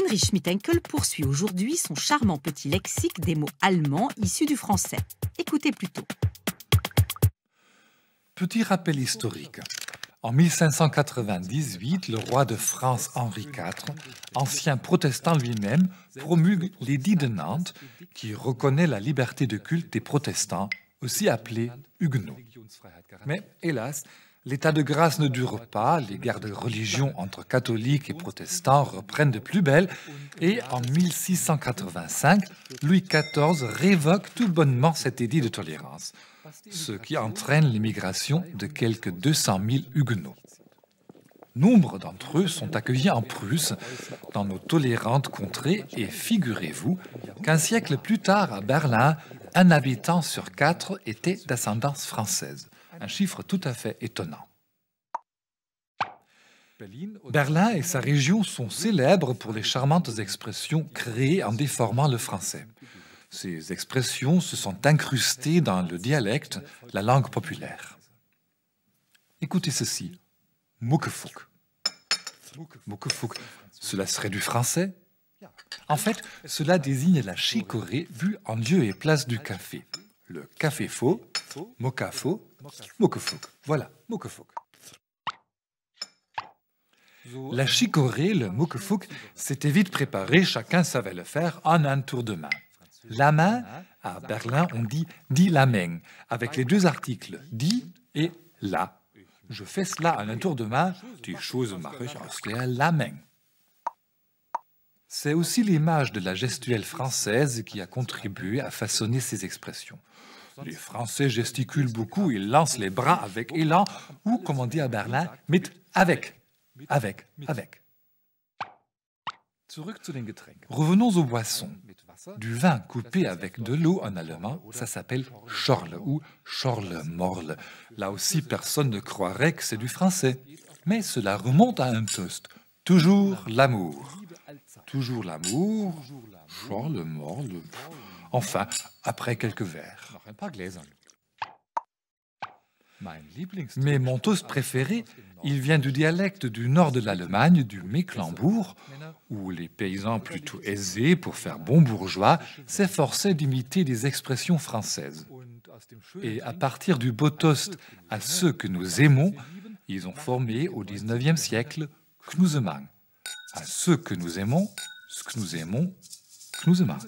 Heinrich Mittenkel poursuit aujourd'hui son charmant petit lexique des mots allemands issus du français. Écoutez plutôt. Petit rappel historique. En 1598, le roi de France Henri IV, ancien protestant lui-même, promulgue l'édit de Nantes qui reconnaît la liberté de culte des protestants, aussi appelés huguenots. Mais hélas, l'état de grâce ne dure pas, les guerres de religion entre catholiques et protestants reprennent de plus belle et en 1685, Louis XIV révoque tout bonnement cet édit de tolérance, ce qui entraîne l'immigration de quelques 200 000 huguenots. Nombre d'entre eux sont accueillis en Prusse, dans nos tolérantes contrées, et figurez-vous qu'un siècle plus tard, à Berlin, un habitant sur 4 était d'ascendance française. Un chiffre tout à fait étonnant. Berlin et sa région sont célèbres pour les charmantes expressions créées en déformant le français. Ces expressions se sont incrustées dans le dialecte, la langue populaire. Écoutez ceci. Muckefuck. Muckefuck, cela serait du français? En fait, cela désigne la chicorée vue en lieu et place du café. Le café faux, mocafo, muckefuck. Voilà, muckefuck. La chicorée, le muckefuck, c'était vite préparé, chacun savait le faire en un tour de main. La main, à Berlin, on dit die Lameng, avec les deux articles die et la. Je fais cela en un tour de main, die Chose mache ich aus der Lameng. C'est aussi l'image de la gestuelle française qui a contribué à façonner ces expressions. Les Français gesticulent beaucoup, ils lancent les bras avec élan, ou, comme on dit à Berlin, mit avec. Revenons aux boissons. Du vin coupé avec de l'eau en allemand, ça s'appelle Schorle ou Schorle-Morle. Là aussi, personne ne croirait que c'est du français. Mais cela remonte à un toast. Toujours l'amour. Toujours l'amour, Schorle-Morle. Enfin, après quelques verres. Mais mon toast préféré, il vient du dialecte du nord de l'Allemagne, du Mecklembourg, où les paysans plutôt aisés, pour faire bon bourgeois, s'efforçaient d'imiter des expressions françaises. Et à partir du beau toast à ceux que nous aimons, ils ont formé au XIXe siècle Knusemann. À ceux que nous aimons, ce que nous aimons, Knusemann.